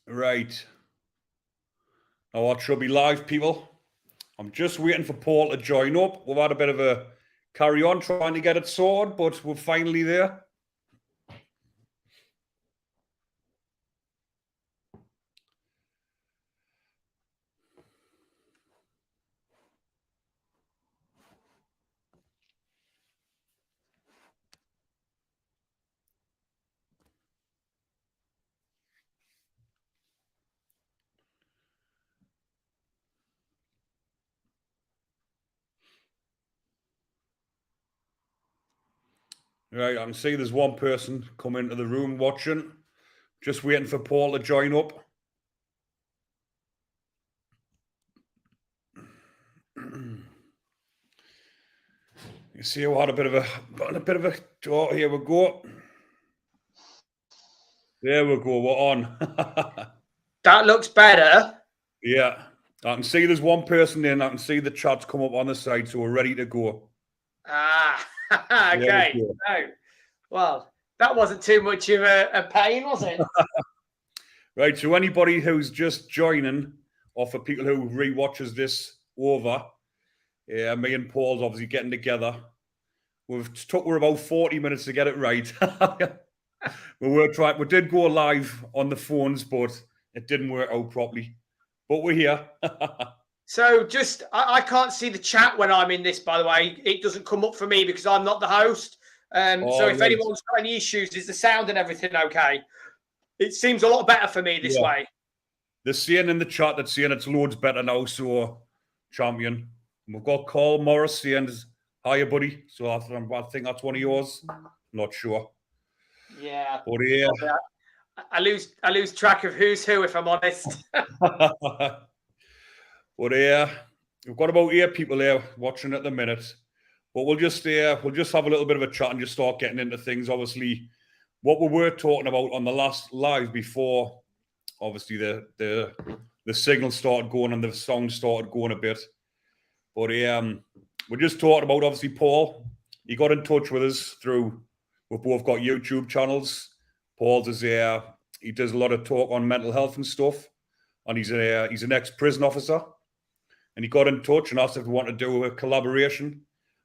Right. Now what should be live, people? I'm just waiting for Paul to join up. We've had a bit of a carry on trying to get it sorted, but we're finally there. Right, I can see there's one person come into the room watching. Just waiting for Paul to join up. You see, we had a bit of a. Oh, here we go. There we go. We're on. That looks better. Yeah, I can see there's one person in. I can see the chat's come up on the side, so we're ready to go. Ah, okay. No. Well, that wasn't too much of a pain, was it? Right, so anybody who's just joining, or for people who re-watches this over, me and Paul's obviously getting together. We're about 40 minutes to get it right. We did go live on the phones, but it didn't work out properly. But we're here. So I can't see the chat when I'm in this, by the way. It doesn't come up for me because I'm not the host. So if anyone's got any issues, is the sound and everything okay? It seems a lot better for me this way. They're saying in the chat that saying it's loads better now, so champion. And we've got Carl Morris saying, hiya, buddy. So I think that's one of yours. Not sure. Yeah. But yeah. I lose track of who's who, if I'm honest. But yeah, we've got about 8 people here watching at the minute. But we'll just have a little bit of a chat and just start getting into things. Obviously, what we were talking about on the last live before, obviously the signal started going and the song started going a bit. But we just talked about obviously Paul. He got in touch with us through. We've both got YouTube channels. Paul's is he does a lot of talk on mental health and stuff, and he's an ex-prison officer. And he got in touch and asked if we want to do a collaboration.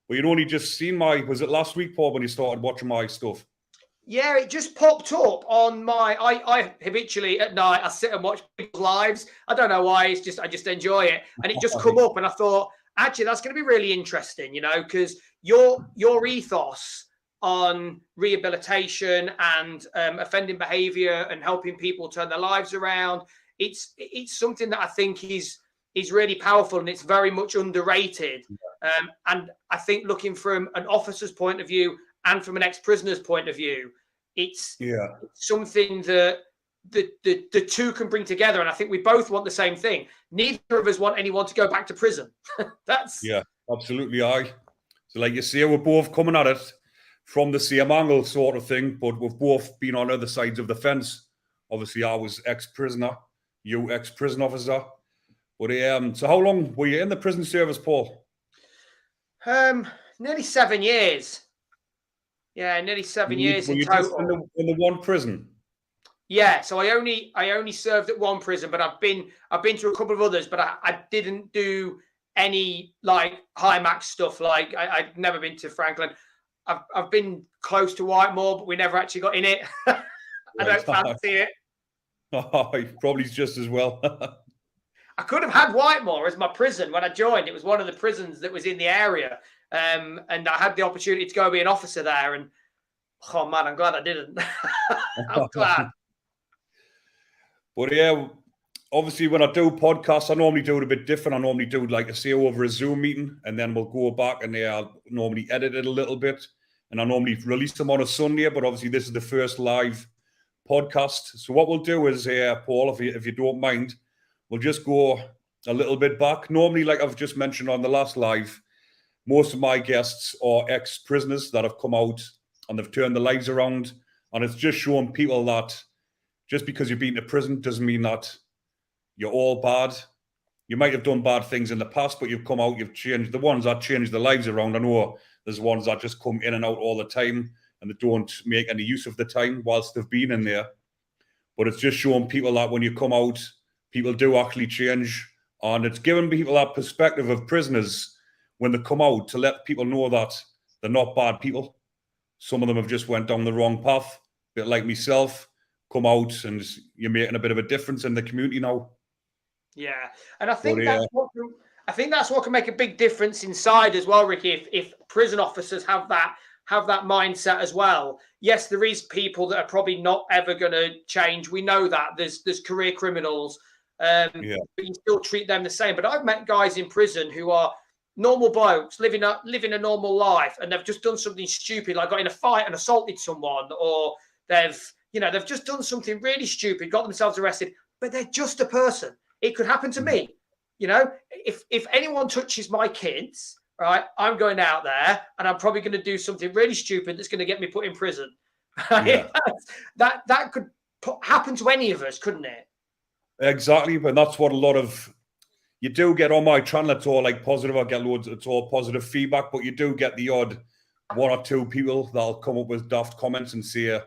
But you'd only just seen was it last week, Paul, when you started watching my stuff? Yeah, it just popped up on my. I habitually at night I sit and watch people's lives. I don't know why. It's just I just enjoy it, and it just come up, and I thought actually that's going to be really interesting, because your ethos on rehabilitation and offending behaviour and helping people turn their lives around. It's something that I think is really powerful, and it's very much underrated. And I think looking from an officer's point of view and from an ex-prisoner's point of view, it's something that the two can bring together. And I think we both want the same thing. Neither of us want anyone to go back to prison. Yeah, absolutely. So like you say, we're both coming at it from the same angle sort of thing, but we've both been on other sides of the fence. Obviously, I was ex-prisoner, you ex-prison officer. But so how long were you in the prison service, Paul? Nearly 7 years. Yeah, nearly 7 years in total. In the one prison? Yeah, so I only served at one prison, but I've been to a couple of others, but I didn't do any like high max stuff. Like I've never been to Franklin. I've been close to Whitemoor, but we never actually got in it. I don't fancy it. Oh, probably just as well. I could have had Whitemoor as my prison when I joined. It was one of the prisons that was in the area. And I had the opportunity to go be an officer there. And, oh, man, I'm glad I didn't. I'm glad. But, yeah, obviously, when I do podcasts, I normally do it a bit different. I normally do, like, over a Zoom meeting, and then we'll go back and I'll normally edit it a little bit. And I normally release them on a Sunday, but obviously this is the first live podcast. So what we'll do is, Paul, if you don't mind, we'll just go a little bit back. Normally, like I've just mentioned on the last live, most of my guests are ex-prisoners that have come out and they've turned their lives around. And it's just showing people that just because you've been to prison doesn't mean that you're all bad. You might have done bad things in the past, but you've come out, you've changed. The ones that changed their lives around, I know there's ones that just come in and out all the time and they don't make any use of the time whilst they've been in there. But it's just showing people that when you come out, people do actually change. And it's giving people that perspective of prisoners when they come out to let people know that they're not bad people. Some of them have just went down the wrong path, a bit like myself, come out and you're making a bit of a difference in the community now. Yeah, and I think I think that's what can make a big difference inside as well, Ricky. If prison officers have that mindset as well. Yes, there is people that are probably not ever going to change. We know that there's career criminals, but you still treat them the same. But I've met guys in prison who are normal blokes living a normal life, and they've just done something stupid, like got in a fight and assaulted someone, or they've just done something really stupid, got themselves arrested, but they're just a person. It could happen to me. If anyone touches my kids, right, I'm going out there and I'm probably going to do something really stupid that's going to get me put in prison. Right? Yeah. that could happen to any of us, couldn't it? Exactly, but that's what a lot of you do get on my channel. It's all like positive. I get loads. It's all positive feedback, but you do get the odd one or two people that'll come up with daft comments and say,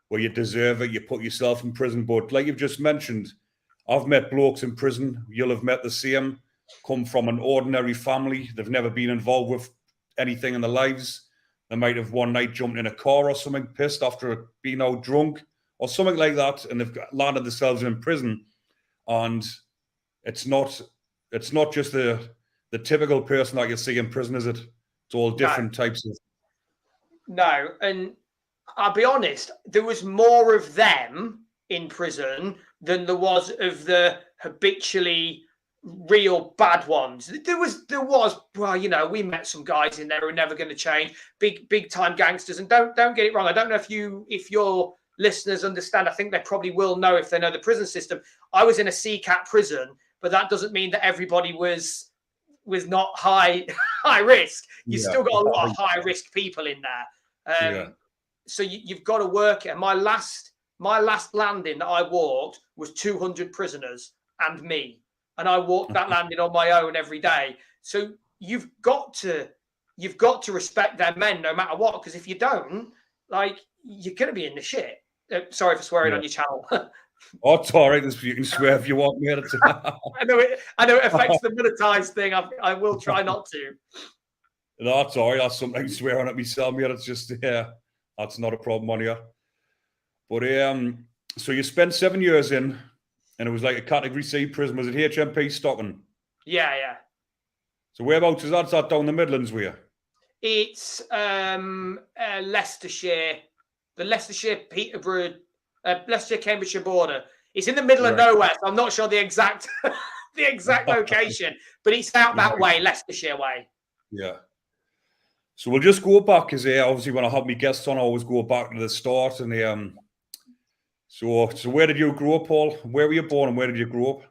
"Well, you deserve it. You put yourself in prison." But like you've just mentioned, I've met blokes in prison. You'll have met the same. Come from an ordinary family. They've never been involved with anything in their lives. They might have one night jumped in a car or something, pissed after being out drunk or something like that, and they've landed themselves in prison. And it's not just the typical person that you see in prison, is it? It's all different types of. No, and I'll be honest, there was more of them in prison than there was of the habitually real bad ones. There was well, we met some guys in there who are never going to change, big time gangsters. And don't get it wrong, I don't know if your listeners understand. I think they probably will know if they know the prison system. I was in a CCAT prison, but that doesn't mean that everybody was not high risk. You still got a lot of high risk people in there. So you've got to work it. My last landing that I walked was 200 prisoners and me. And I walked that landing on my own every day. So you've got to respect their men no matter what, because if you don't, like, you're going to be in the shit. Sorry for swearing on your channel. Oh, it's all right. You can swear if you want me. I know it affects the monetized thing. I will try not to. No, that's all right. I sometimes swear on it myself. It's just that's not a problem on here. But so you spent 7 years in, and it was like a Category C prison. Was it HMP Stockton? Yeah. So whereabouts is that? Is that down the Midlands where? It's Leicestershire, the Leicestershire-Peterborough, Leicestershire-Cambridgeshire border. It's in the middle of nowhere, so I'm not sure the exact location, but it's out that way, Leicestershire way. Yeah. So we'll just go back, because obviously when I have my guests on, I always go back to the start. And so where did you grow up, Paul? Where were you born and where did you grow up?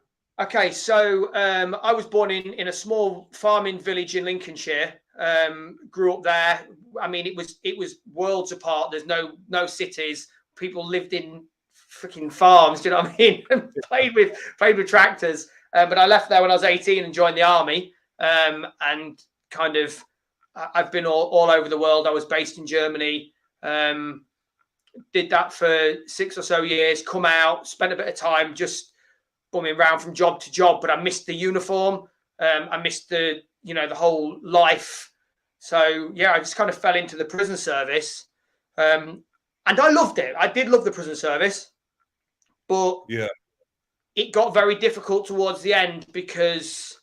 Okay, so I was born in a small farming village in Lincolnshire. Grew up there. I mean, it was worlds apart. There's no cities. People lived in freaking farms. Do you know what I mean? played with tractors. But I left there when I was 18 and joined the army. And kind of, I've been all over the world. I was based in Germany. Did that for 6 or so years. Come out, spent a bit of time just bumming around from job to job. But I missed the uniform. I missed the whole life. So yeah, I just kind of fell into the prison service. And I loved it. I did love the prison service, but it got very difficult towards the end, because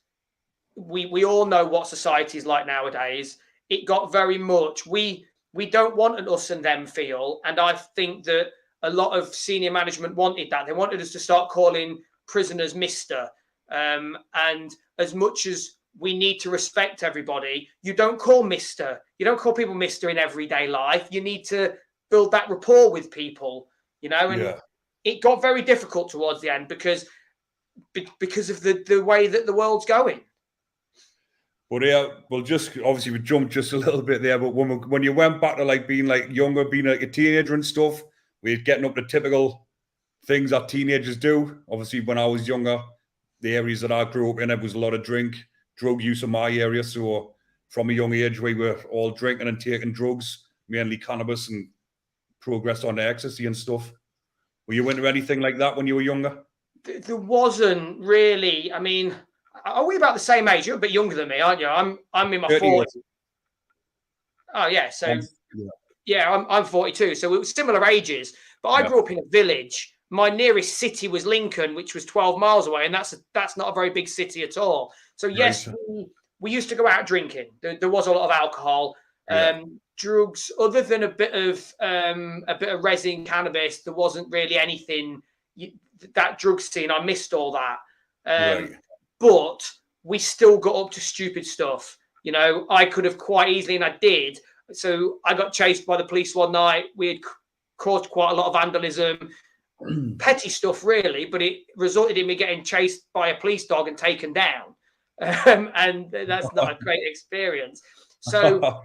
we all know what society is like nowadays. It got very much, we don't want an us and them feel. And I think that a lot of senior management wanted that. They wanted us to start calling prisoners Mr. And as much as we need to respect everybody, you don't call Mr. You don't call people Mr. in everyday life. You need to build that rapport with people, and it got very difficult towards the end because of the way that the world's going. But we'll just, obviously we jumped just a little bit there, but when you went back to like being like younger, being like a teenager and stuff, we're getting up to typical things that teenagers do. Obviously when I was younger, the areas that I grew up in, it was a lot of drug use in my area. So from a young age, we were all drinking and taking drugs, mainly cannabis, and progressed on to ecstasy and stuff. Were you into anything like that when you were younger? There wasn't really. I mean, are we about the same age? You're a bit younger than me, aren't you? I'm in my 40s. Oh yeah, so yeah, I'm 42, so it was similar ages. But I grew up in a village. My nearest city was Lincoln, which was 12 miles away, and that's not a very big city at all. So yes, we used to go out drinking. There was a lot of alcohol, drugs. Other than a bit of resin, cannabis, there wasn't really anything. That drug scene, I missed all that. But we still got up to stupid stuff. You know, I could have quite easily, and I did. So I got chased by the police one night. We had caused quite a lot of vandalism, petty stuff, really, but it resulted in me getting chased by a police dog and taken down. And that's not a great experience. So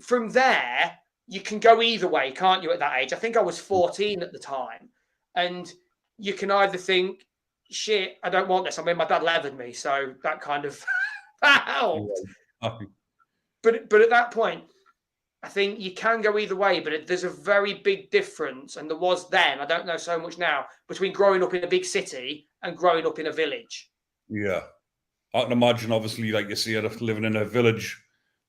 from there, you can go either way, can't you, at that age? I think I was 14 at the time. And you can either think, shit, I don't want this. I mean, my dad leathered me, so that kind of helped. But at that point, I think you can go either way, but there's a very big difference, and there was then, I don't know so much now, between growing up in a big city and growing up in a village. Yeah. I can imagine, obviously, like you say, living in a village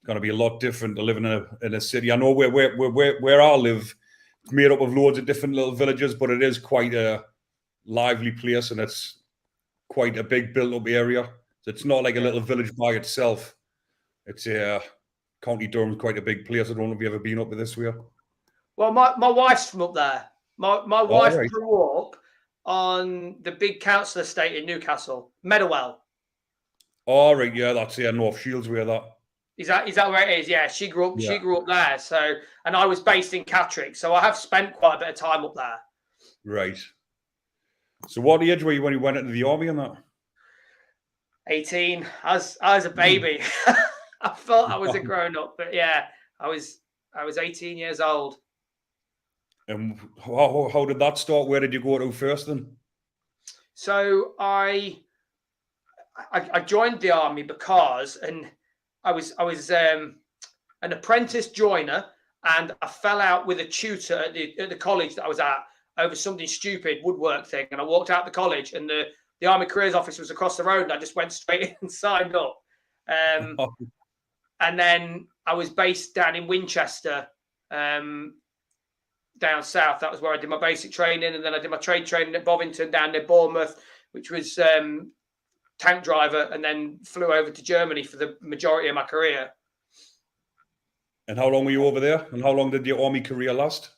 is going to be a lot different to living in a city. I know where I live, it's made up of loads of different little villages, but it is quite a lively place, and it's quite a big built-up area. So it's not like a little village by itself. It's County Durham's quite a big place. I don't know if you've ever been up this way. Well, my wife's from up there. My wife grew up on the big council estate in Newcastle, Meadowell. Oh, right, yeah, that's North Shields way, that. Is that where it is? Yeah, she grew up there. So, and I was based in Catterick, so I have spent quite a bit of time up there. Right. So what age were you when you went into the army and that? 18. I was a baby. I thought I was a grown up, but yeah, I was 18 years old. And how did that start? Where did you go to first then? So I joined the army because, and I was an apprentice joiner, and I fell out with a tutor at the college that I was at over something stupid, woodwork thing. And I walked out the college, and the Army Careers Office was across the road, and I just went straight in and signed up. And then I was based down in Winchester, down south. That was where I did my basic training. And then I did my trade training at Bovington down near Bournemouth, which was tank driver, and then flew over to Germany for the majority of my career. And how long were you over there? And how long did your army career last?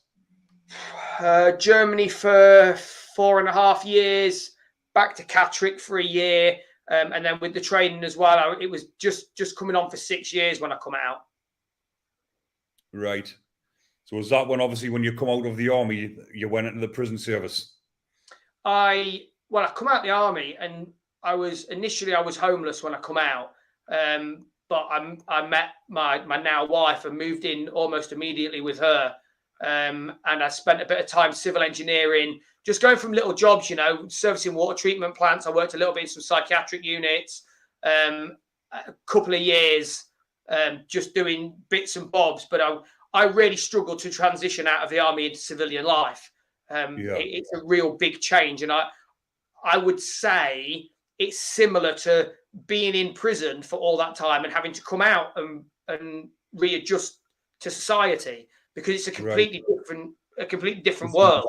Germany for 4.5 years, back to Catterick for a year. And then with the training as well, it was just coming on for 6 years when I come out. Right. So was that when, obviously, when you come out of the army, you went into the prison service? I come out of the army, and I was homeless when I come out. But I met my now wife and moved in almost immediately with her. And I spent a bit of time civil engineering, just going from little jobs, you know, servicing water treatment plants. I worked a little bit in some psychiatric units, a couple of years, just doing bits and bobs. But I really struggled to transition out of the army into civilian life. It's a real big change. And I would say it's similar to being in prison for all that time and having to come out and readjust to society, because it's a completely different world.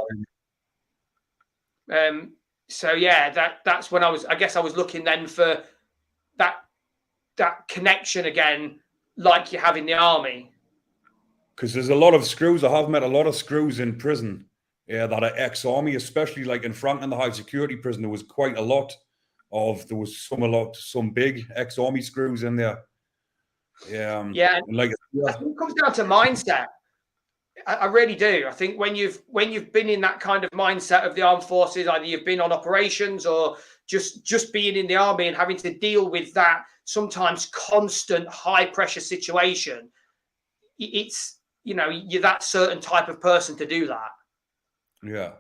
So yeah, that's when I was looking then for that connection again, like you have in the army. Because there's a lot of screws. I have met a lot of screws in prison that are ex-army, especially like in Frankton, the high security prison. There was quite a lot some big ex-army screws in there. I think it comes down to mindset. I really do. I think when you've been in that kind of mindset of the armed forces, either you've been on operations or just being in the army and having to deal with that sometimes constant high pressure situation, it's, you know, you're that certain type of person to do that. Yeah.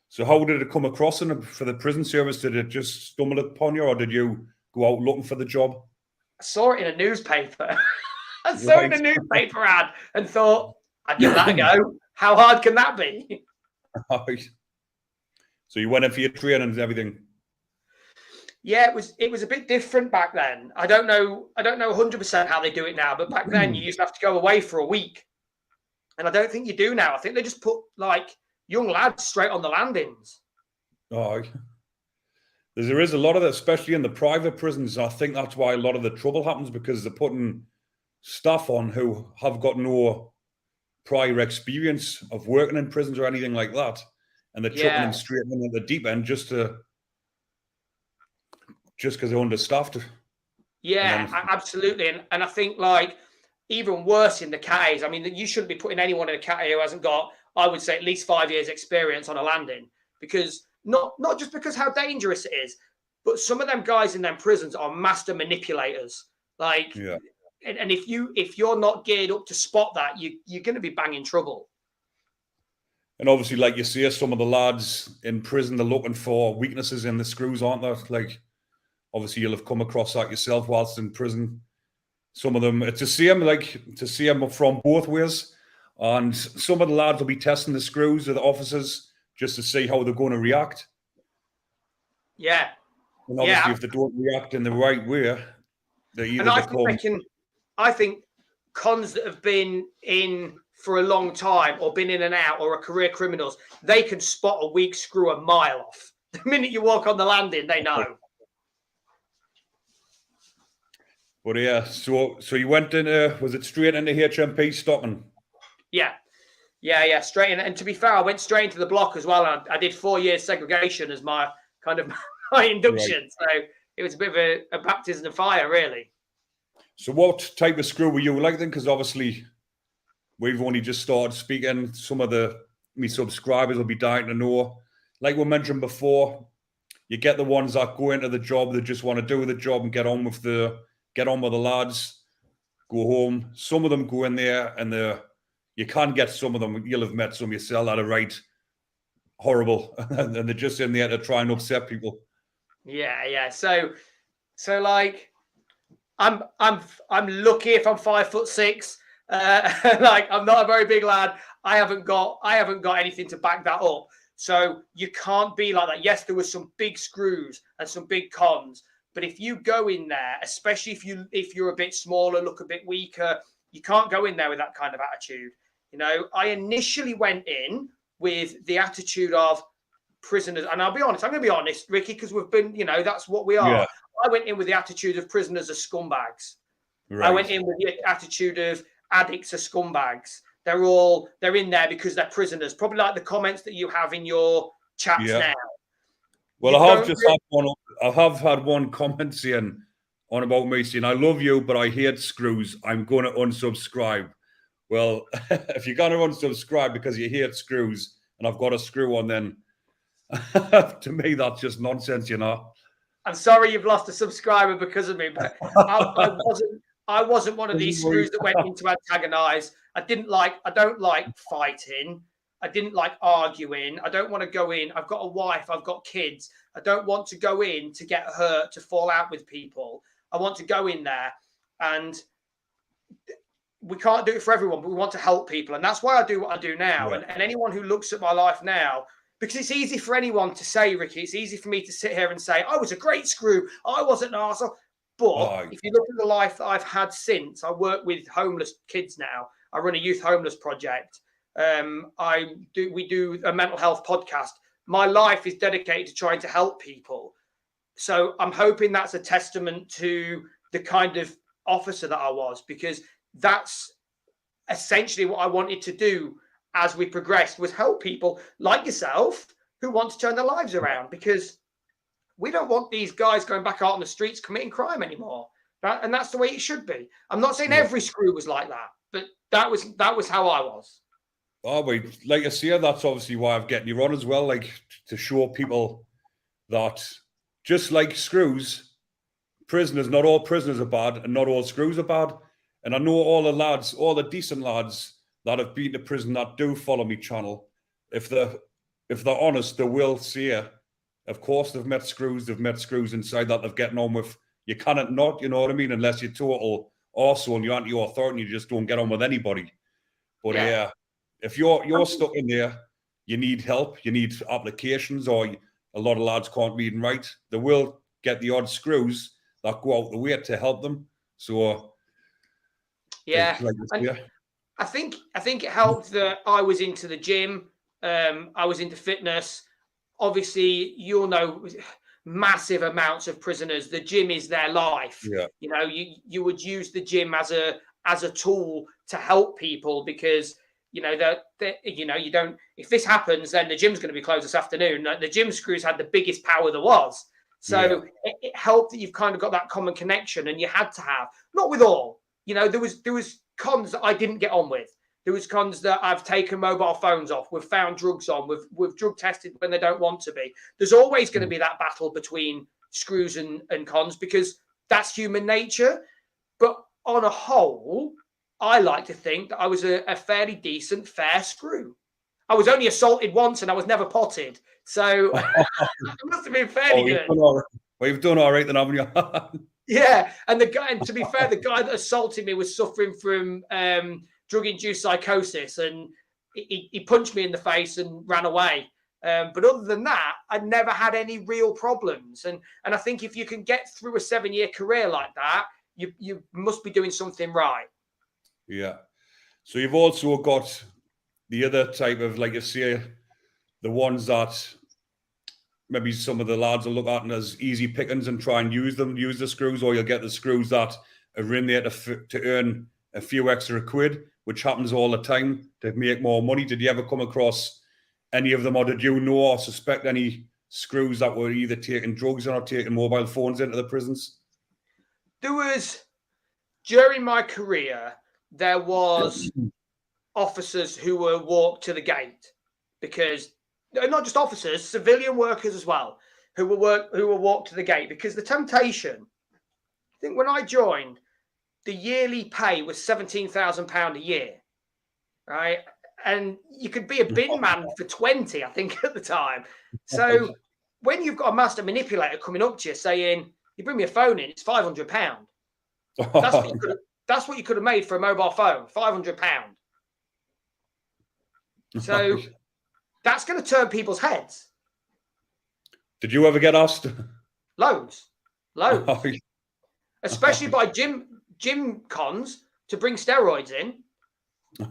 So how did it come across for the prison service? Did it just stumble upon you, or did you go out looking for the job? I saw it in a newspaper. I saw it in a newspaper ad and thought, I'd give that a go. How hard can that be? So you went in for your training and everything? Yeah, it was a bit different back then. I don't know 100% how they do it now, but back then you used to have to go away for a week. And I don't think you do now. I think they just put like young lads straight on the landings. Oh, there is a lot of that, especially in the private prisons. I think that's why a lot of the trouble happens, because they're putting staff on who have got no prior experience of working in prisons or anything like that, and they're chucking them straight in at the deep end just because they're understaffed. Yeah, absolutely. And I think like even worse in the CATs, I mean, you shouldn't be putting anyone in a CAT who hasn't got, I would say, at least 5 years experience on a landing, because not just because how dangerous it is, but some of them guys in them prisons are master manipulators. Like, yeah. And if you're not geared up to spot that, you're going to be banging trouble. And obviously, like you say, some of the lads in prison, they're looking for weaknesses in the screws, aren't they? Like, obviously, you'll have come across that yourself whilst in prison. Some of them, it's to see them from both ways. And some of the lads will be testing the screws of the officers just to see how they're going to react. Yeah. And obviously, if they don't react in the right way, they either become... I think cons that have been in for a long time or been in and out or are career criminals, they can spot a weak screw a mile off. The minute you walk on the landing, they know. But yeah, so you went into, was it straight into HMP Stockton? Yeah, straight in. And to be fair, I went straight into the block as well. I did 4 years segregation as my kind of my induction. Right. So it was a bit of a baptism of fire, really. So what type of screw were you like then? Because obviously we've only just started speaking. Some of me subscribers will be dying to know. Like we mentioned before, you get the ones that go into the job, that just want to do the job and get on with the lads, go home. Some of them go in there and you can get some of them, you'll have met some yourself that are right horrible. And they're just in there to try and upset people. Yeah. So like, I'm lucky if I'm 5'6". Like I'm not a very big lad. I haven't got anything to back that up. So you can't be like that. Yes, there was some big screws and some big cons, but if you go in there, especially if you're a bit smaller, look a bit weaker, you can't go in there with that kind of attitude. You know, I initially went in with the attitude of prisoners, and I'm going to be honest, Ricky, because we've been, that's what we are. Yeah. I went in with the attitude of prisoners are scumbags. Right. I went in with the attitude of addicts are scumbags. They're in there because they're prisoners. Probably like the comments that you have in your chats now. Well, I have had one comment saying on about me saying, I love you, but I hate screws. I'm going to unsubscribe. Well, if you're going to unsubscribe because you hate screws and I've got a screw on, then to me, that's just nonsense, I'm sorry you've lost a subscriber because of me, but I wasn't one of these screws that went in to antagonize. I don't like fighting. I didn't like arguing. I don't want to go in. I've got a wife. I've got kids. I don't want to go in to get hurt, to fall out with people. I want to go in there, and we can't do it for everyone, but we want to help people. And that's why I do what I do now. Yeah. And anyone who looks at my life now, because it's easy for anyone to say, Ricky, it's easy for me to sit here and say, I was a great screw. I wasn't an arsehole. But if you look at the life that I've had since, I work with homeless kids now. I run a youth homeless project. We do a mental health podcast. My life is dedicated to trying to help people. So I'm hoping that's a testament to the kind of officer that I was, because that's essentially what I wanted to do as we progressed, was help people like yourself who want to turn their lives around, because we don't want these guys going back out on the streets committing crime anymore. Right? And that's the way it should be. I'm not saying every screw was like that, but that was how I was. Oh, wait, like I say, that's obviously why I'm getting you on as well, like to show people that just like screws, prisoners, not all prisoners are bad and not all screws are bad. And I know all the lads, all the decent lads that have been to prison that do follow me channel, if they're honest, they will say, of course they've met screws inside that they've getting on with. You cannot not, you know what I mean, unless you're total arsehole and you're anti-authority and you just don't get on with anybody. But yeah, if you're stuck in there you need help, you need applications, or a lot of lads can't read and write, they will get the odd screws that go out the way to help them. So yeah, I think it helped that I was into the gym. I was into fitness. Obviously, you'll know massive amounts of prisoners. The gym is their life. Yeah. You know, you would use the gym as a tool to help people because you know that you know you don't. If this happens, then the gym's going to be closed this afternoon. The gym screws had the biggest power there was. So it helped that you've kind of got that common connection, and you had to have, not with all. You know, there was cons that I didn't get on with. There was cons that I've taken mobile phones off. We've found drugs on. We've drug tested when they don't want to be. There's always going to be that battle between screws and cons because that's human nature. But on a whole, I like to think that I was a fairly decent, fair screw. I was only assaulted once and I was never potted. So it must have been fairly good. Well, you've done all right then, haven't you? Yeah. And to be fair, the guy that assaulted me was suffering from drug-induced psychosis, and he punched me in the face and ran away. But other than that, I'd never had any real problems. And I think if you can get through a 7-year career like that, you must be doing something right. Yeah. So you've also got the other type of, like you say, the ones that maybe some of the lads will look at as easy pickings and try and use the screws, or you'll get the screws that are in there to earn a few extra quid, which happens all the time to make more money. Did you ever come across any of them, or did you know or suspect any screws that were either taking drugs or taking mobile phones into the prisons? There was, during my career, there was officers who were walked to the gate because, not just officers, civilian workers as well, who were walked to the gate because the temptation, I think when I joined, the yearly pay was £17,000 a year, right? And you could be a bin man for 20, I think, at the time. So when you've got a master manipulator coming up to you saying, you bring me a phone in, it's £500. That's what you could have made for a mobile phone, £500. So that's going to turn people's heads. Did you ever get asked? Loads. Especially by gym cons to bring steroids in.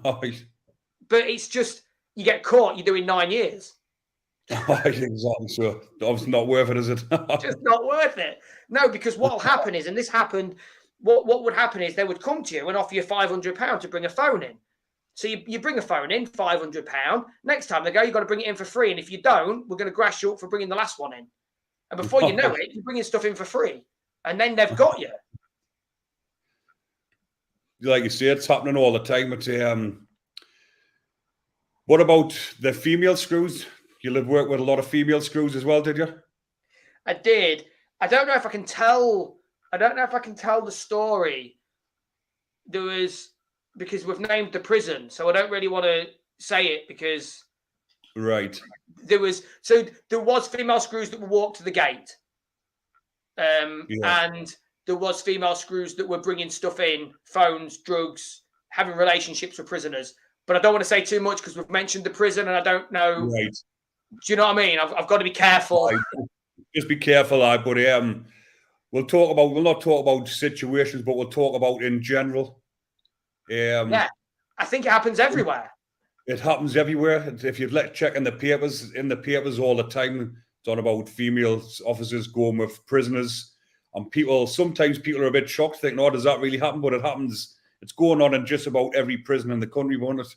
But it's just, you get caught, you're doing 9 years. Exactly. So obviously not worth it, is it? Just not worth it. No, because what will happen is, and this happened, what would happen is they would come to you and offer you £500 to bring a phone in. So you bring a phone in, £500. Next time they go, you've got to bring it in for free. And if you don't, we're going to grass you up for bringing the last one in. And before you know it, you're bringing stuff in for free. And then they've got you. Like you say, it's happening all the time. It's, what about the female screws? You work with a lot of female screws as well, did you? I did. I don't know if I can tell the story. There was, because we've named the prison, so I don't really want to say it because right. There was female screws that were walked to the gate. And there was female screws that were bringing stuff in, phones, drugs, having relationships with prisoners. But I don't want to say too much because we've mentioned the prison and I don't know. Right. Do you know what I mean? I've got to be careful. Just be careful, but we'll not talk about situations, but we'll talk about in general. Yeah, I think it happens everywhere. It happens everywhere. If you've check in the papers all the time, it's on about female officers going with prisoners. And sometimes people are a bit shocked, thinking, "Oh, does that really happen?" But it happens. It's going on in just about every prison in the country, won't it?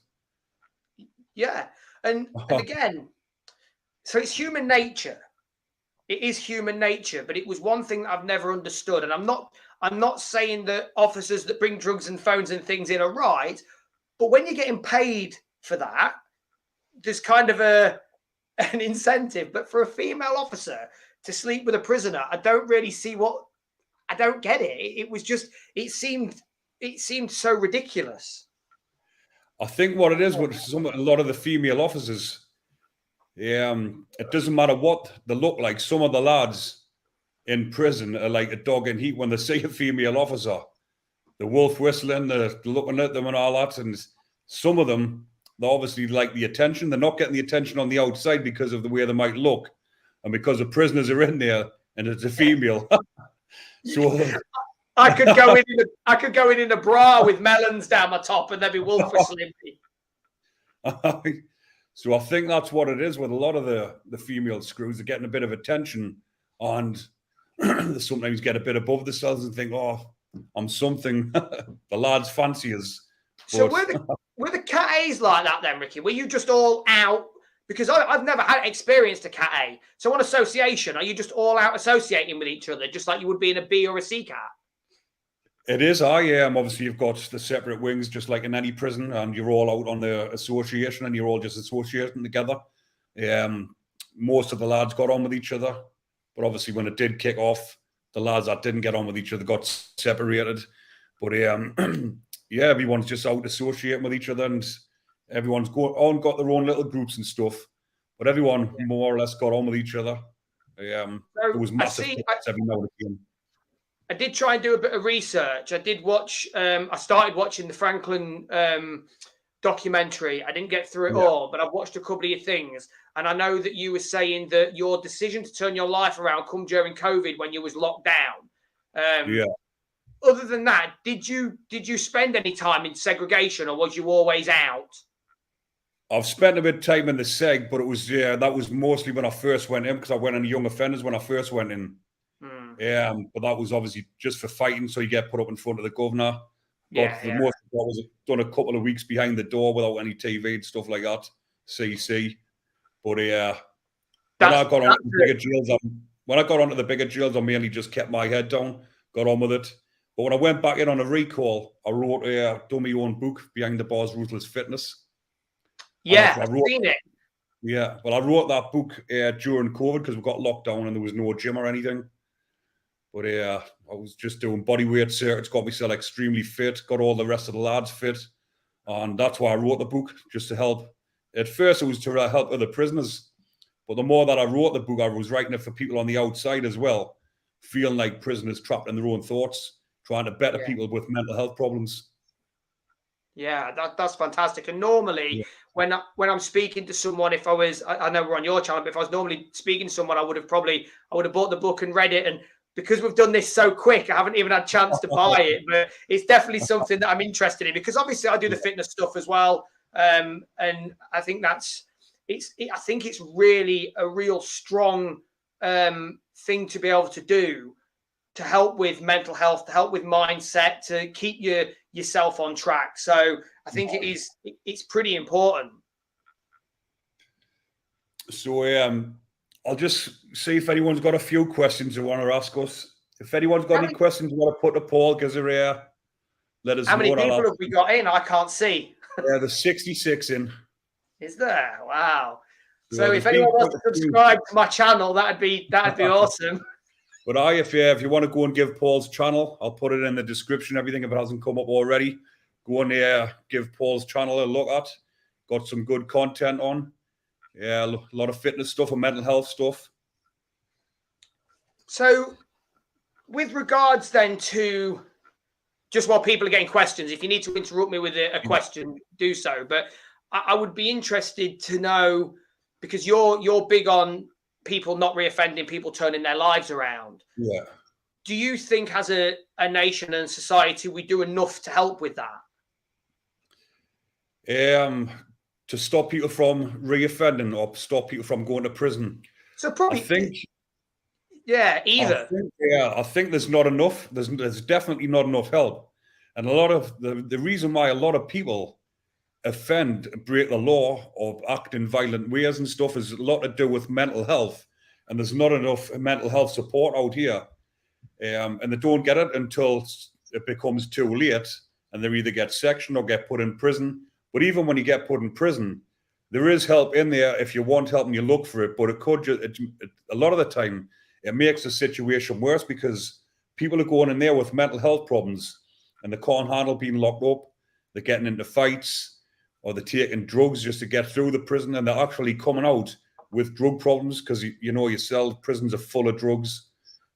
Yeah, and again, so it's human nature. It is human nature, but it was one thing that I've never understood. And I'm not saying that officers that bring drugs and phones and things in are right, but when you're getting paid for that, there's kind of an incentive. But for a female officer to sleep with a prisoner, I don't really see I don't get it. It was just, it seemed so ridiculous. I think what it is with a lot of the female officers, it doesn't matter what they look like. Some of the lads in prison are like a dog in heat when they see a female officer. The wolf whistling, they're looking at them and all that. And some of them they obviously like the attention. They're not getting the attention on the outside because of the way they might look, and because the prisoners are in there and it's a female. So I could go in a bra with melons down my top, and there'd be wolf whistling me. So I think that's what it is with a lot of the female screws. They're getting a bit of attention, and they sometimes get a bit above themselves and think, "Oh, I'm something." The lads fancy us. So were the Cat A's like that then, Ricky? Were you just all out? Because I've never had experienced a Cat A. So on association, are you just all out associating with each other, just like you would be in a B or a C Cat? It is. Obviously, you've got the separate wings, just like in any prison, and you're all out on the association, and you're all just associating together. Most of the lads got on with each other, but obviously, when it did kick off, the lads that didn't get on with each other got separated. But everyone's just out associating with each other, and everyone's got their own little groups and stuff. But everyone more or less got on with each other. There was massive every now and again. I did try and do a bit of research. I did watch. I started watching the Franklin documentary. I didn't get through it all, but I've watched a couple of things. And I know that you were saying that your decision to turn your life around come during COVID when you was locked down. Other than that, did you spend any time in segregation, or was you always out? I've spent a bit of time in the seg, but it was that was mostly when I first went in, because I went in young offenders when I first went in. But that was obviously just for fighting, so you get put up in front of the governor. But the most of that was done a couple of weeks behind the door without any TV and stuff like that. CC. But when I got onto the bigger jails, I mainly just kept my head down, got on with it. But when I went back in on a recall, I wrote done my own book, Behind the Bars Ruthless Fitness. Yeah, I've seen it. Yeah, well, I wrote that book during COVID because we got locked down and there was no gym or anything. But I was just doing body weight circuits, got myself extremely fit, got all the rest of the lads fit. And that's why I wrote the book, just to help. At first, it was to help other prisoners. But the more that I wrote the book, I was writing it for people on the outside as well, feeling like prisoners trapped in their own thoughts, trying to better people with mental health problems. Yeah, that's fantastic. And normally, when I'm speaking to someone, if I was, I know we're on your channel, but if I was normally speaking to someone, I would have bought the book and read it. And because we've done this so quick, I haven't even had a chance to buy it. But it's definitely something that I'm interested in, because obviously I do the fitness stuff as well, and I think I think it's really a real strong thing to be able to do, to help with mental health, to help with mindset, to keep yourself on track. So I think it's pretty important. So I'll just see if anyone's got a few questions they want to ask us. If anyone's got any questions you want to put to Paul, give us a let us know. How many people have we got in? I can't see. There's 66 in. Is there? Wow. So if anyone wants to subscribe to my channel, that'd be awesome. But if you want to go and give Paul's channel, I'll put it in the description, everything, if it hasn't come up already. Go on there, give Paul's channel a look at. Got some good content on. Yeah, a lot of fitness stuff and mental health stuff. So with regards then to, just while people are getting questions, if you need to interrupt me with a question, do so. But I would be interested to know, because you're big on people not reoffending, people turning their lives around. Yeah. Do you think as a nation and society, we do enough to help with that? To stop people from reoffending or stop people from going to prison? So probably, I think, either. I think there's not enough. There's definitely not enough help. And a lot of the reason why a lot of people offend, break the law, or act in violent ways and stuff is a lot to do with mental health. And there's not enough mental health support out here. And they don't get it until it becomes too late, and they either get sectioned or get put in prison. But even when you get put in prison, there is help in there if you want help and you look for it. But it could a lot of the time, it makes the situation worse, because people are going in there with mental health problems and they can't handle being locked up. They're getting into fights, or they're taking drugs just to get through the prison, and they're actually coming out with drug problems, because prisons are full of drugs.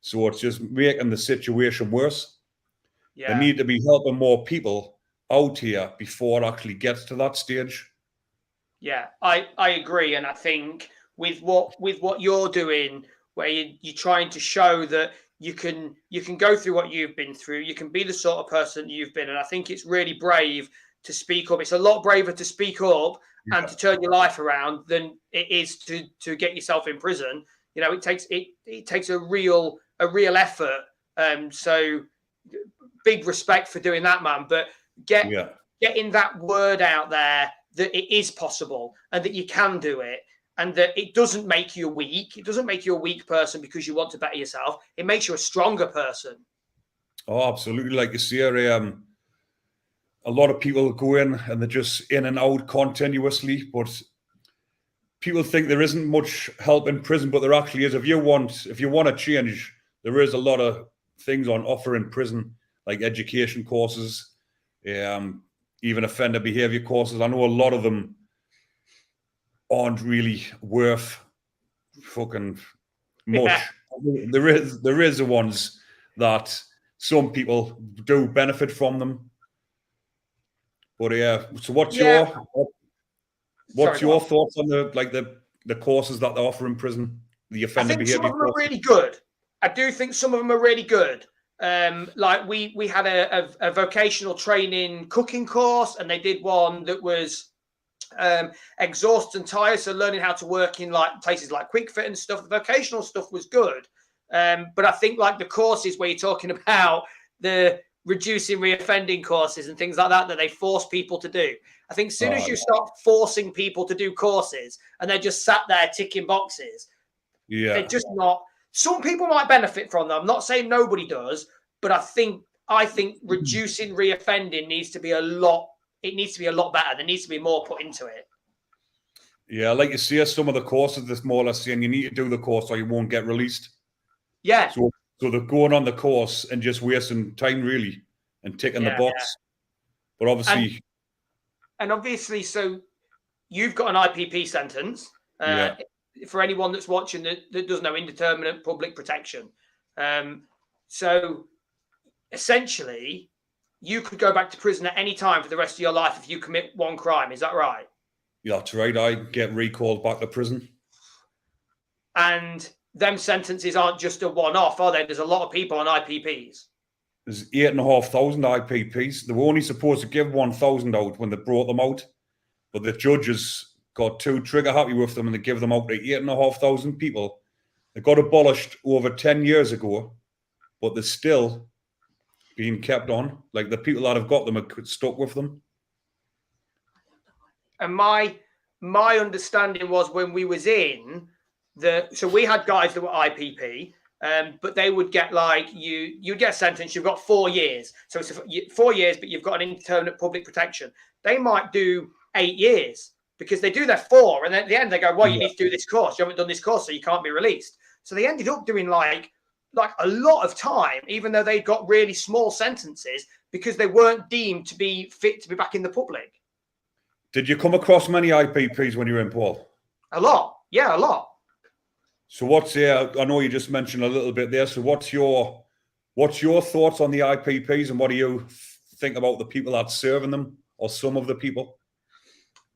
So it's just making the situation worse. Yeah. They need to be helping more people out here before it actually gets to that stage. Yeah, I agree, and I think with what you're doing, where you're trying to show that you can go through what you've been through, you can be the sort of person you've been, and I think it's really brave to speak up. It's a lot braver to speak up and to turn your life around than it is to get yourself in prison. You know, it takes a real effort. So big respect for doing that, man. But getting that word out there that it is possible and that you can do it, and that it doesn't make you weak. It doesn't make you a weak person because you want to better yourself. It makes you a stronger person. Oh, absolutely. Like you say, a lot of people go in and they're just in and out continuously, but people think there isn't much help in prison, but there actually is. If you want to change, there is a lot of things on offer in prison, like education courses, even offender behavior courses. I know a lot of them aren't really worth fucking much. Yeah. There is the ones that some people do benefit from them. But yeah, so what's your thoughts on the courses that they offer in prison? The offender behavior. Some of them are really good. I do think some of them are really good. Like we had a vocational training cooking course, and they did one that was exhaust and tire, so learning how to work in like places like Quick Fit and stuff. The vocational stuff was good, but I think like the courses where you're talking about the reducing reoffending courses and things like that they force people to do, I think as soon as you start forcing people to do courses and they're just sat there ticking boxes, they're just not. Some people might benefit from them. I'm not saying nobody does, but I think reducing reoffending needs to be a lot. It needs to be a lot better. There needs to be more put into it. Yeah, like you see, some of the courses, they're more or less saying you need to do the course or you won't get released. Yeah. So they're going on the course and just wasting time, really, and ticking the box. Yeah. But obviously... And obviously, so you've got an IPP sentence. For anyone that's watching that does know, indeterminate public protection. So essentially... you could go back to prison at any time for the rest of your life if you commit one crime. Is that right? Yeah, that's right. I get recalled back to prison. And them sentences aren't just a one-off, are they? There's a lot of people on IPPs. There's 8,500 IPPs. They were only supposed to give 1,000 out when they brought them out. But the judges got too trigger happy with them and they give them out to 8,500 people. They got abolished over 10 years ago, but they're still being kept on. Like the people that have got them are stuck with them. And my understanding was when we was in so we had guys that were IPP, but they would get like you'd get a sentence. You've got 4 years, so it's 4 years, but you've got an indeterminate public protection. They might do 8 years because they do their 4, and then at the end they go, "Well, you need to do this course. You haven't done this course, so you can't be released." So they ended up doing like a lot of time, even though they got really small sentences because they weren't deemed to be fit to be back in the public. Did you come across many IPPs when you were in Paul? A lot. Yeah, a lot. So I know you just mentioned a little bit there. So what's your thoughts on the IPPs and what do you think about the people that's serving them or some of the people?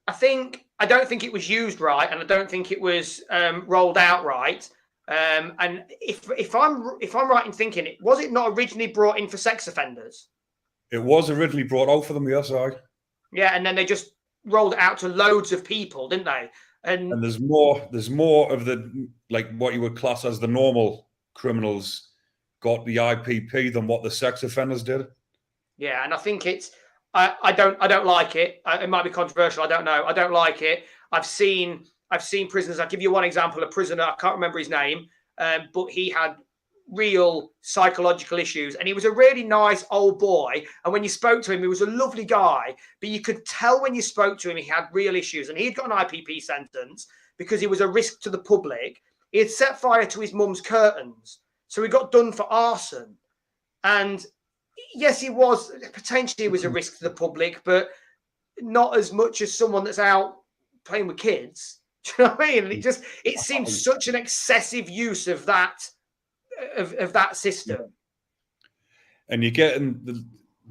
I don't think it was used right, and I don't think it was rolled out right. And if I'm right in thinking it, was it not originally brought in for sex offenders? It was originally brought out for them, yes, yeah, and then they just rolled it out to loads of people, didn't they? And there's more of the, like what you would class as the normal criminals got the IPP than what the sex offenders did. Yeah, and I think I don't like it. It might be controversial. I don't know. I don't like it. I've seen prisoners. I'll give you one example. A prisoner, I can't remember his name, but he had real psychological issues, and he was a really nice old boy. And when you spoke to him, he was a lovely guy, but you could tell when you spoke to him, he had real issues. And he'd got an IPP sentence because he was a risk to the public. He had set fire to his mum's curtains, so he got done for arson. And yes, he was a risk to the public, but not as much as someone that's out playing with kids. Do you know what I mean? It seems such an excessive use of that system. And you're getting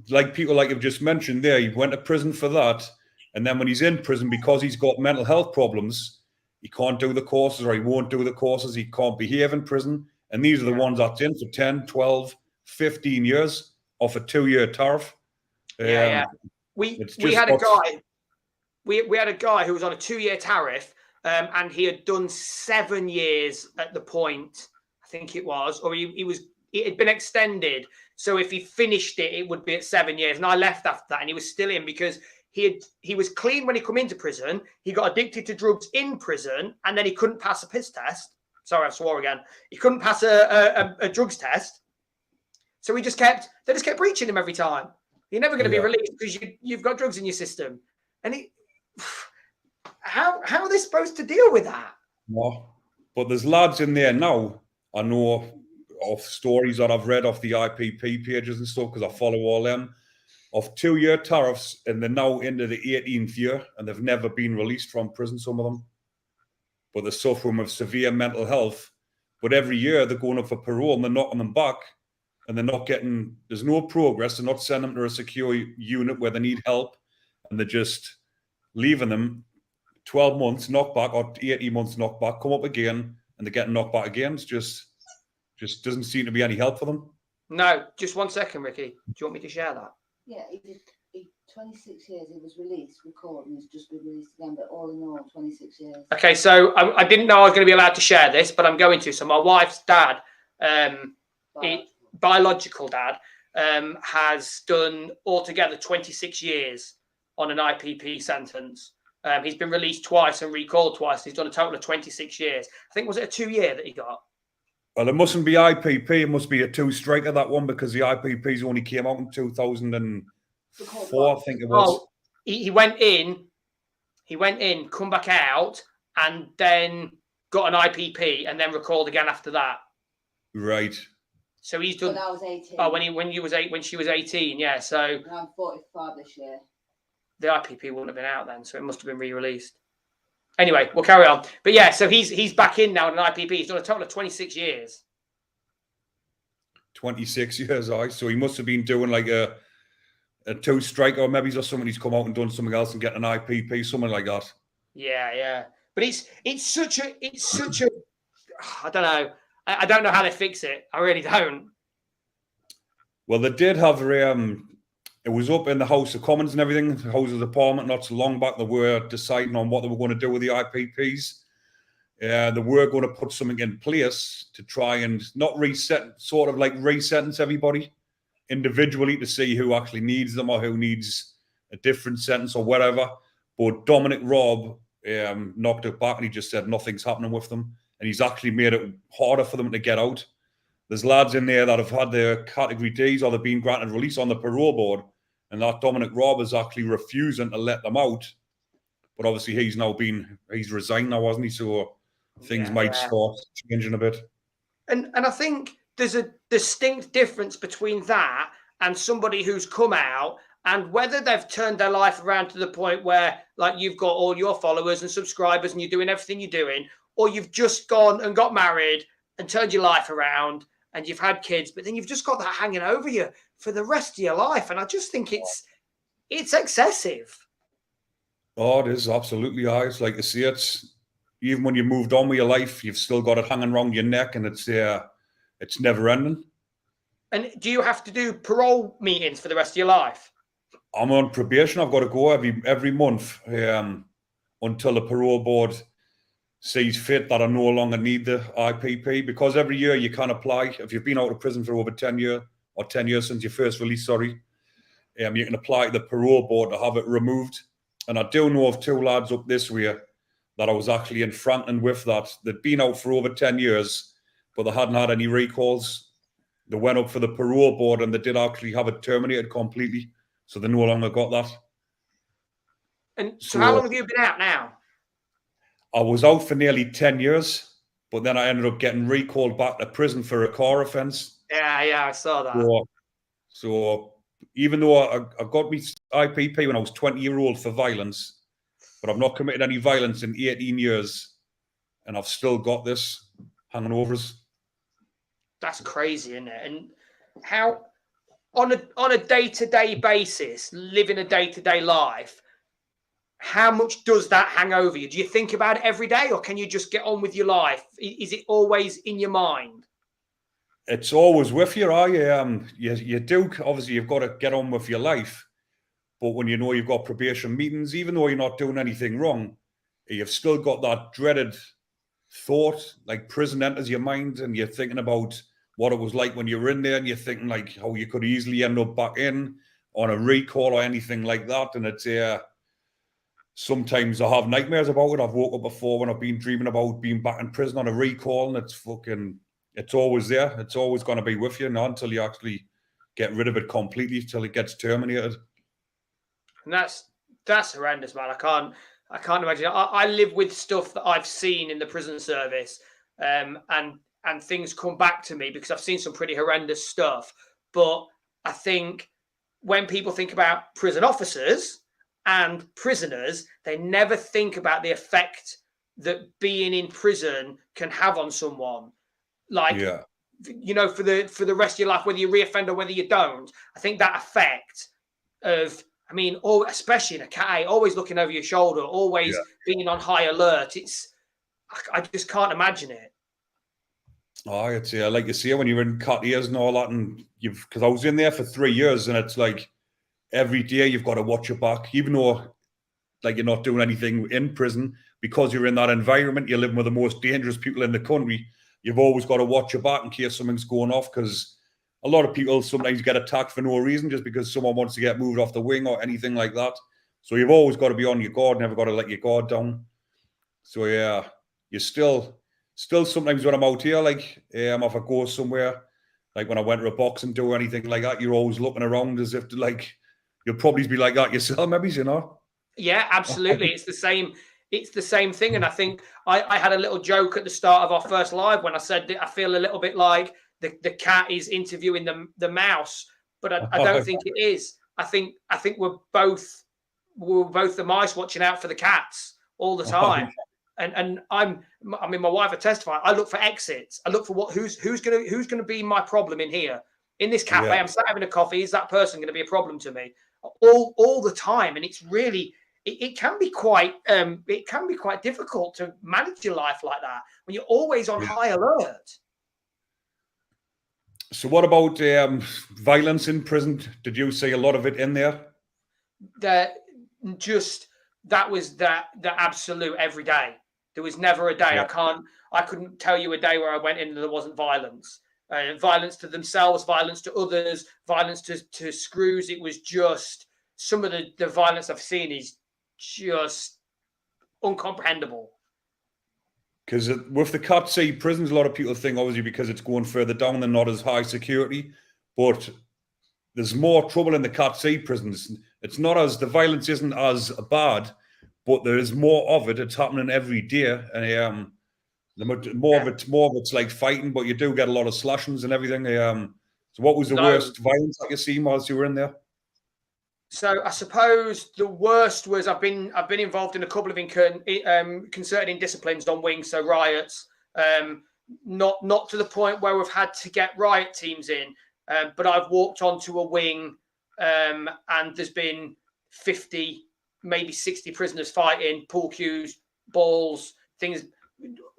like people like you've just mentioned there. You went to prison for that, And then when he's in prison, because he's got mental health problems, he can't do the courses, or he won't do the courses. He can't behave in prison. And these are the ones that's in for 10, 12, 15 years off a 2-year tariff. Yeah. We had a guy. We had a guy who was on a 2-year tariff, and he had done 7 years at the point, I think it was, or it had been extended. So if he finished it, it would be at 7 years. And I left after that, and he was still in because he was clean when he come into prison. He got addicted to drugs in prison, and then he couldn't pass a piss test. Sorry, I swore again. He couldn't pass a drugs test. So they just kept breaching him every time. You're never going to be released because you've got drugs in your system. And how are they supposed to deal with that? No, but there's lads in there now. I know of stories that I've read off the IPP pages and stuff, because I follow all them, of 2-year tariffs, and they're now into the 18th year, and they've never been released from prison, some of them. But they're suffering with severe mental health. But every year they're going up for parole, and they're knocking them back, and they're not getting, there's no progress. They're not sending them to a secure unit where they need help, and they're just leaving them 12 months, knocked back, or 18 months, knocked back, come up again, and they're getting knocked back again. It's just doesn't seem to be any help for them. No, just 1 second, Ricky. Do you want me to share that? Yeah, he did 26 years. He was released, recorded, and he's just been released again. But all in all, 26 years. Okay, so I didn't know I was going to be allowed to share this, but I'm going to. So my wife's dad, biological dad, has done altogether 26 years on an IPP sentence. He's been released twice and recalled twice. He's done a total of 26 years. I think, was it a 2-year that he got? Well, it mustn't be IPP. It must be a 2-striker, that one, because the IPPs only came out in 2004, I think it was. Oh, he went in, come back out, and then got an IPP, and then recalled again after that. Right. So he's done. When I was 18. Oh, when she was 18, yeah. So and I'm 45 this year. The IPP wouldn't have been out then, so it must have been re-released. Anyway, we'll carry on. But yeah, so he's back in now in an IPP. He's done a total of 26 years. 26 years, so he must have been doing like a 2-striker, or maybe he's something. He's come out and done something else and get an IPP, something like that. Yeah. But it's such a I don't know. I don't know how they fix it. I really don't. Well, they did have it was up in the House of Commons and everything, the Houses of Parliament, not so long back. They were deciding on what they were going to do with the IPPs. They were going to put something in place to try and not re-sentence everybody individually to see who actually needs them or who needs a different sentence or whatever. But Dominic Raab knocked it back, and he just said nothing's happening with them. And he's actually made it harder for them to get out. There's lads in there that have had their category Ds, or they've been granted release on the parole board, and that Dominic Raab is actually refusing to let them out. But obviously he's resigned now, hasn't he? So things might start changing a bit. And I think there's a distinct difference between that and somebody who's come out, and whether they've turned their life around to the point where, like, you've got all your followers and subscribers and you're doing everything you're doing, or you've just gone and got married and turned your life around and you've had kids, but then you've just got that hanging over you for the rest of your life. And I just think it's excessive. Oh, it is absolutely. It's like I say, it's even when you moved on with your life, you've still got it hanging around your neck, and it's never ending. And do you have to do parole meetings for the rest of your life? I'm on probation. I've got to go every month until the parole board sees fit that I no longer need the IPP, because every year you can apply. If you've been out of prison for over 10 years, or 10 years since your first release, you can apply to the parole board to have it removed. And I do know of 2 lads up this way that I was actually in Franklin with that. They'd been out for over 10 years, but they hadn't had any recalls. They went up for the parole board, and they did actually have it terminated completely. So they no longer got that. And so how long have you been out now? I was out for nearly 10 years, but then I ended up getting recalled back to prison for a car offence. Yeah, I saw that. So even though I got my IPP when I was 20-year-old for violence, but I've not committed any violence in 18 years, and I've still got this hanging over us. That's crazy, isn't it? And how, on a day-to-day basis, living a day-to-day life, how much does that hang over you? Do you think about it every day, or can you just get on with your life? Is it always in your mind? It's always with you, you do. Obviously, you've got to get on with your life. But when you know you've got probation meetings, even though you're not doing anything wrong, you've still got that dreaded thought, like prison enters your mind, and you're thinking about what it was like when you were in there, and you're thinking like how you could easily end up back in on a recall or anything like that. And it's sometimes I have nightmares about it. I've woke up before when I've been dreaming about being back in prison on a recall, and it's always there. It's always going to be with you, not until you actually get rid of it completely, till it gets terminated. And that's horrendous, man. I can't imagine. I live with stuff that I've seen in the prison service, and things come back to me because I've seen some pretty horrendous stuff. But I think when people think about prison officers and prisoners, they never think about the effect that being in prison can have on someone. Like, you know, for the rest of your life, whether you reoffend or whether you don't. I think that effect of, I mean, especially in a Cat A, always looking over your shoulder, always being on high alert. I just can't imagine it. Oh, it's like you say, when you're in Cat A's and all that, and because I was in there for 3 years, and it's like every day you've got to watch your back, even though like you're not doing anything in prison, because you're in that environment, you're living with the most dangerous people in the country. You've always got to watch your back in case something's going off, because a lot of people sometimes get attacked for no reason, just because someone wants to get moved off the wing or anything like that. So you've always got to be on your guard, never got to let your guard down. So you're still sometimes when I'm out here, like if I go somewhere, like when I went to a box and do anything like that, you're always looking around as if you'll probably be like that yourself, maybe, you know? Yeah, absolutely. It's the same thing. And I think I had a little joke at the start of our first live when I said that I feel a little bit like the cat is interviewing the mouse, but I don't think it is. I think we're both the mice watching out for the cats all the time. And I mean, my wife will testify. I look for exits. I look for who's gonna be my problem in here. In this cafe, I'm sat having a coffee. Is that person going to be a problem to me? All the time, and it's really it can be quite difficult to manage your life like that when you're always on high alert. So what about violence in prison? Did you see a lot of it in there? That was the absolute every day. There was never a day. I couldn't tell you a day where I went in and there wasn't violence. Violence to themselves, violence to others, violence to screws. It was just some of the violence I've seen is just incomprehensible. Because with the Cat C prisons, a lot of people think obviously because it's going further down and not as high security, but there's more trouble in the Cat C prisons. It's not the violence isn't as bad, but there is more of it. It's happening every day, and more of it's like fighting, but you do get a lot of slashings and everything. So what was the worst violence that you seen whilst you were in there? So I suppose the worst was I've been involved in a couple of concerted indisciplines on wings, so riots. Not to the point where we've had to get riot teams in, but I've walked onto a wing, and there's been 50, maybe 60 prisoners fighting, pool cues, balls, things,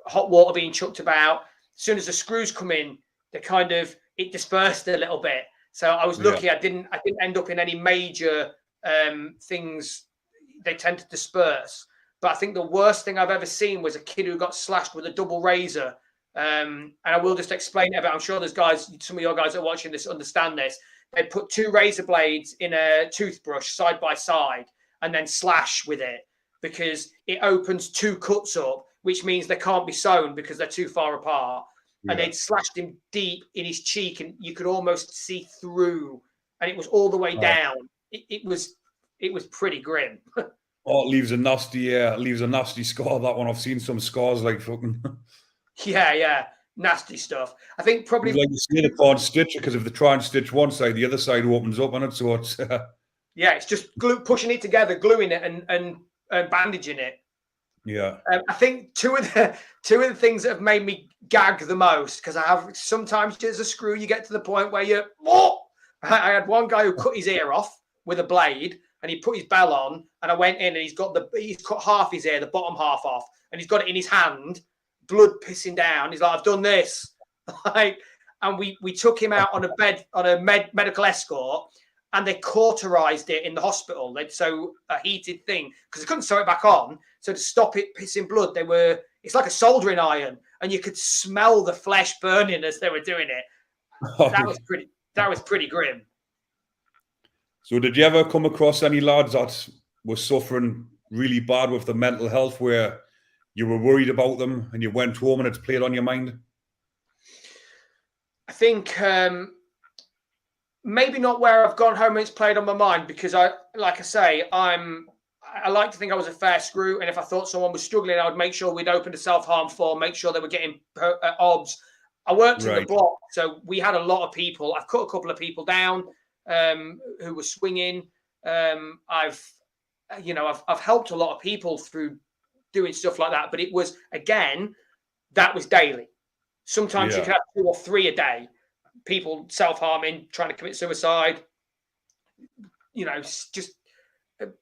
hot water being chucked about. As soon as the screws come in, it dispersed a little bit. So I was lucky. I didn't end up in any major things. They tend to disperse. But I think the worst thing I've ever seen was a kid who got slashed with a double razor. And I will just explain it a bit. I'm sure there's some of your guys that are watching this understand this. They put 2 razor blades in a toothbrush side by side and then slash with it because it opens 2 cuts up, which means they can't be sewn because they're too far apart. And they'd slashed him deep in his cheek, and you could almost see through, and it was all the way down. It was pretty grim. Oh, it leaves a nasty scar. That one, I've seen some scars like fucking. Yeah, nasty stuff. I think probably like you see, they can't stitch it because if they try and stitch one side, the other side opens up on it. So it's it's just pushing it together, gluing it, and bandaging it. Yeah, I think two of the things that have made me gag the most, because I have sometimes as a screw you get to the point where I had one guy who cut his ear off with a blade, and he put his bell on, and I went in, and he's cut half his ear, the bottom half off, and he's got it in his hand, blood pissing down. He's like, I've done this. Like, and we took him out on a medical escort, and they cauterized it in the hospital. They'd sew a heated thing because they couldn't sew it back on. So to stop it pissing blood, it's like a soldering iron, and you could smell the flesh burning as they were doing it. That was pretty grim. So did you ever come across any lads that were suffering really bad with the mental health where you were worried about them and you went home and it's played on your mind? I think maybe not where I've gone home and it's played on my mind, because I like to think I was a fair screw, and if I thought someone was struggling, I would make sure we'd opened a self-harm form, make sure they were getting OBS. I worked in the block, so we had a lot of people. I've cut a couple of people down who were swinging. I've helped a lot of people through doing stuff like that, but it was, again, that was daily. Sometimes you could have 2 or 3 a day. People self-harming, trying to commit suicide, just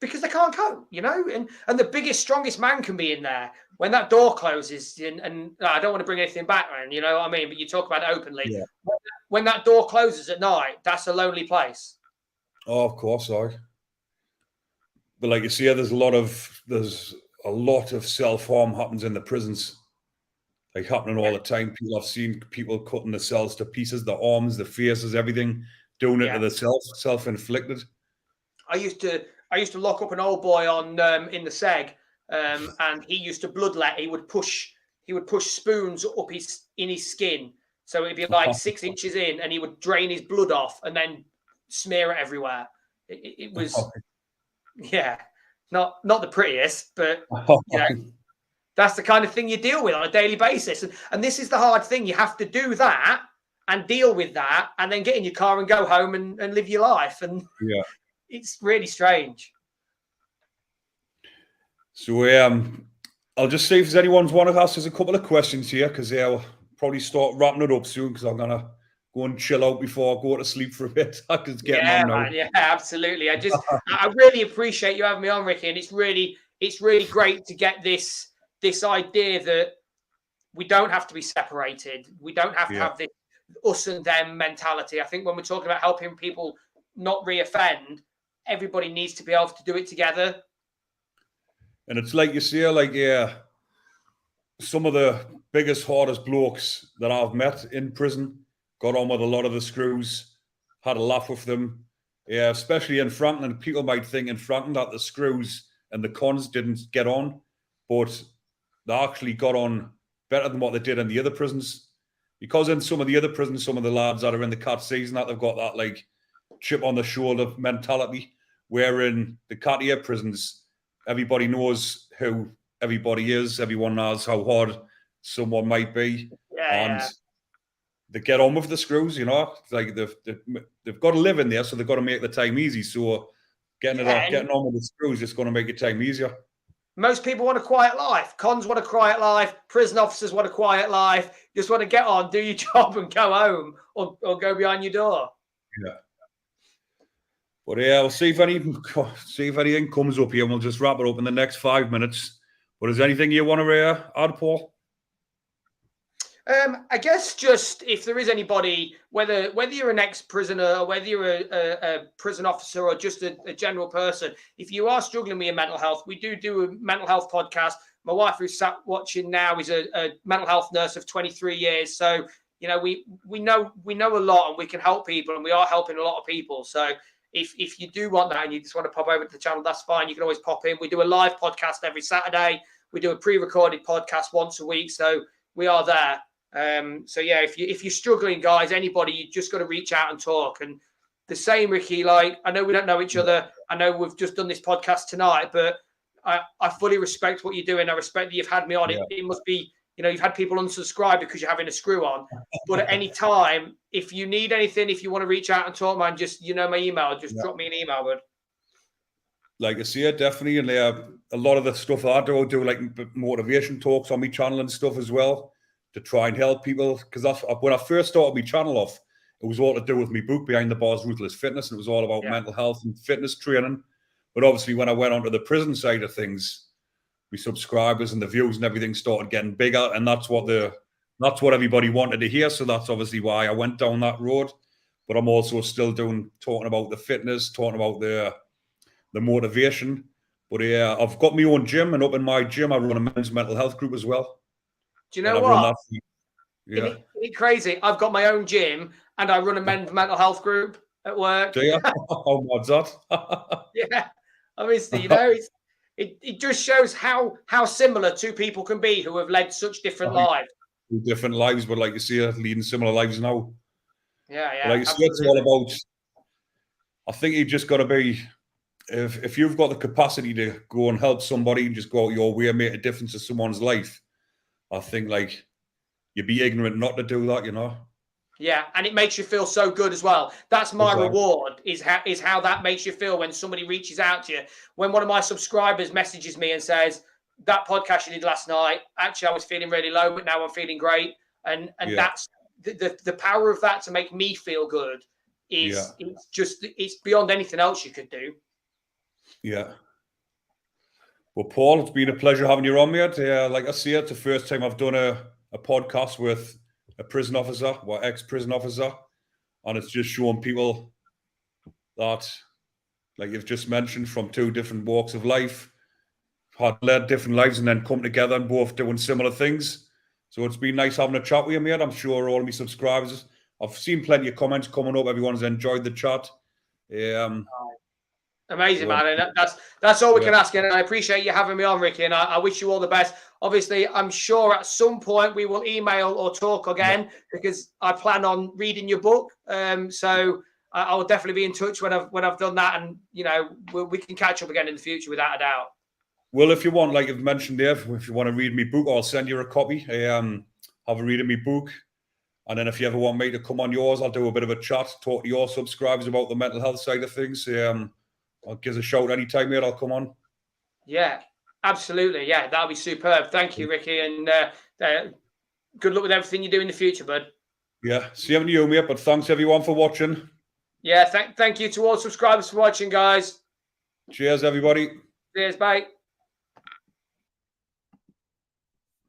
because they can't cope, and the biggest, strongest man can be in there when that door closes. And I don't want to bring anything back, man, you know what I mean? But you talk about it openly. Yeah. When that door closes at night, that's a lonely place. Oh, of course, but like you see, there's a lot of self-harm happens in the prisons. Like happening all the time. I've seen people cutting the cells to pieces, the arms, the faces, everything, doing it to themselves, self-inflicted. I used to lock up an old boy on in the Seg, and he used to bloodlet. He would push spoons up in his skin, so it'd be like 6 inches in, and he would drain his blood off and then smear it everywhere. It was, not the prettiest, but that's the kind of thing you deal with on a daily basis. And this is the hard thing. You have to do that and deal with that, and then get in your car and go home and live your life. And it's really strange. So I'll just see if there's anyone's want to ask us a couple of questions here, because I'll probably start wrapping it up soon, because I'm going to go and chill out before I go to sleep for a bit. It's getting on now. Man, absolutely. I really appreciate you having me on, Ricky. And it's really great to get this idea that we don't have to be separated. We don't have to have this us and them mentality. I think when we're talking about helping people not reoffend, everybody needs to be able to do it together. And it's like you say, some of the biggest, hardest blokes that I've met in prison got on with a lot of the screws, had a laugh with them. Yeah, especially in Franklin. People might think in Franklin that the screws and the cons didn't get on, but they actually got on better than what they did in the other prisons. Because in some of the other prisons, some of the lads that are in the cat season, that they've got that like chip on the shoulder mentality, where in the Cartier prisons, everybody knows who everybody is. Everyone knows how hard someone might be. And they get on with the screws, like they've got to live in there, so they've got to make the time easy. So getting on with the screws is going to make your time easier. Most people want a quiet life. Cons want a quiet life. Prison officers want a quiet life. You just want to get on, do your job, and go home, or go behind your door. Yeah. But we'll see if anything comes up here, and we'll just wrap it up in the next 5 minutes. But is there anything you want to add, Paul? I guess just if there is anybody, whether you're an ex-prisoner or whether you're a prison officer or just a general person, if you are struggling with your mental health, we do a mental health podcast. My wife, who's sat watching now, is a mental health nurse of 23 years. So, we know a lot, and we can help people, and we are helping a lot of people. So if you do want that and you just want to pop over to the channel, that's fine. You can always pop in. We do a live podcast every Saturday. We do a pre-recorded podcast once a week. So we are there. If you're struggling, guys, anybody, you just got to reach out and talk. And the same, Ricky, like, I know we don't know each other. I know we've just done this podcast tonight, but I fully respect what you're doing. I respect that you've had me on. Yeah. It must be, you've had people unsubscribe because you're having a screw on. But at any time, if you need anything, if you want to reach out and talk, man, just, my email, just drop me an email, bud. Like I say, definitely. And a lot of the stuff that I do like motivation talks on my channel and stuff as well, to try and help people. Because when I first started my channel off, it was all to do with my book, Behind the Bars Ruthless Fitness. And it was all about mental health and fitness training. But obviously, when I went onto the prison side of things, my subscribers and the views and everything started getting bigger, and that's what everybody wanted to hear. So that's obviously why I went down that road. But I'm also still talking about the fitness, talking about the motivation. But yeah, I've got my own gym, and up in my gym, I run a men's mental health group as well. Do you know what? Yeah. Isn't it crazy? I've got my own gym and I run a men's mental health group at work. Do you? How mad's that? Yeah. Obviously, you know, it just shows how similar two people can be who have led such different lives. Different lives, but like you see, leading similar lives now. Yeah, yeah. But like you say, it's all about. I think you just got to be. If you've got the capacity to go and help somebody and just go out your way and make a difference to someone's life, I think like you'd be ignorant not to do that, you know. Yeah, and it makes you feel so good as well. That's my reward, is how that makes you feel when somebody reaches out to you. When one of my subscribers messages me and says, that podcast you did last night, actually I was feeling really low, but now I'm feeling great. And that's the power of that to make me feel good is it's beyond anything else you could do. Yeah. Well, Paul, it's been a pleasure having you on, mate. Like I say, it's the first time I've done a podcast with a prison officer, or ex-prison officer, and it's just showing people that, like you've just mentioned, from two different walks of life, had led different lives and then come together and both doing similar things. So it's been nice having a chat with you, mate. I'm sure all of my subscribers, I've seen plenty of comments coming up. Everyone's enjoyed the chat. Amazing, man. And that's all we can ask. And I appreciate you having me on, Ricky. And I wish you all the best. Obviously, I'm sure at some point we will email or talk again because I plan on reading your book. So I will definitely be in touch when I've done that. And, you know, we can catch up again in the future without a doubt. Well, if you want, like you've mentioned there, if you want to read my book, I'll send you a copy. Have a read of my book. And then if you ever want me to come on yours, I'll do a bit of a chat, talk to your subscribers about the mental health side of things. I'll give us a shout anytime, mate. I'll come on. Yeah, absolutely. Yeah, that'll be superb. Thank you, Ricky. And good luck with everything you do in the future, bud. Yeah, same to you, mate. But thanks, everyone, for watching. Yeah, thank you to all subscribers for watching, guys. Cheers, everybody. Cheers, bye.